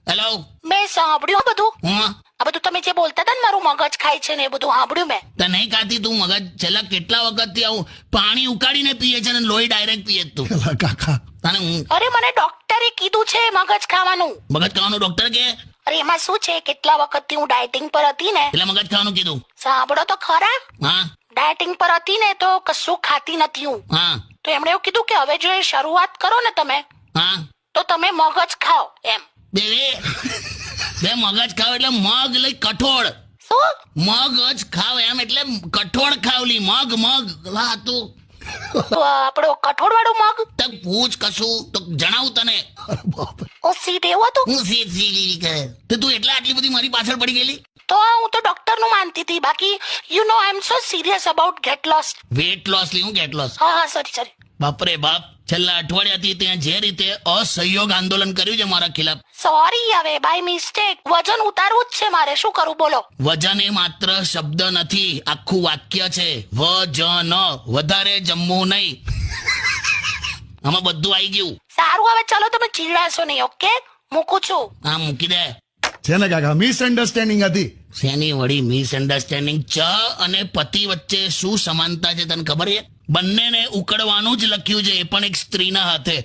Hello. મેં સાંભળ્યું બધું. હા, આ બધું તમે જે બોલતા હતા ને મારું મગજ ખાય છે ને એ બધું સાંભળ્યું મેં. તો નહીં ખાતી તું મગજ? છેલ્લા કેટલા વખતથી આવું પાણી ઉકાળીને પીએ છે ને લોહી ડાયરેક્ટ પીએ છે તું. એલા કાકા, તને હું અરે મને ડોક્ટરે કીધું છે મગજ ખાવાનું. મગજ ખાવાનું ડોક્ટર કે? અરે એમાં શું છે, કેટલા વખતથી હું ડાયટિંગ પર હતી ને. એટલે મગજ ખાવાનું કીધું? સાંભળો તો ખરા. હા ડાયટિંગ પર હતી ને તો કશું ખાતી નથી હું. હા તો એમણે એવું કીધું કે હવે જો એ શરૂઆત કરો ને તમે હા. તો તમે મગજ ખાઓ એમ. બે મગજ ખાવ એટલે મગ લઈ કઠોળ. શું? મગજ ખાવ એમ એટલે કઠોળ ખાવલી મગ લા તું. તો આપણો કઠોળ વાળું મગ. તો પૂછ કશું તો જણાવું તને. અરે બાપ રે. ઓ સીટ એવું હતું. હું સી કહે તો તું એટલે આટલી બધી મારી પાછળ પડી ગયેલી? તો હું તો ડોક્ટર નું માનતી હતી. બાકી you know I am so serious about get lost. Weight loss લી હું ગેટ લોસ? હા સોરી. બાપરે બાપ, છેલ્લા અઠવાડિયાથી ત્યાં જે રીતે અસહયોગ આંદોલન કર્યું છે મારા ખિલાફ. સોરી, હવે બાય મિસ્ટેક વજન ઉતારવું જ છે મારે. શું કરું બોલો? વજન એ માત્ર શબ્દ નથી, આખું વાક્ય છે. વજન, વધારે જમવું નહીં. આમાં બધું આવી ગયું. સારું, હવે ચલો તમે ચીડાશો નહીં. ઓકે, મૂકું છું. હા મૂકી દે. છે ને કાકા, મિસઅન્ડરસ્ટેન્ડિંગ હતી. શેની વળી મિસઅન્ડરસ્ટેન્ડિંગ? ચ અને પતિ વચ્ચે શું સમાનતા છે તને ખબર છે? બંનેને ઉકળવાનું જ લખ્યું છે, એ પણ એક સ્ત્રીના હાથે.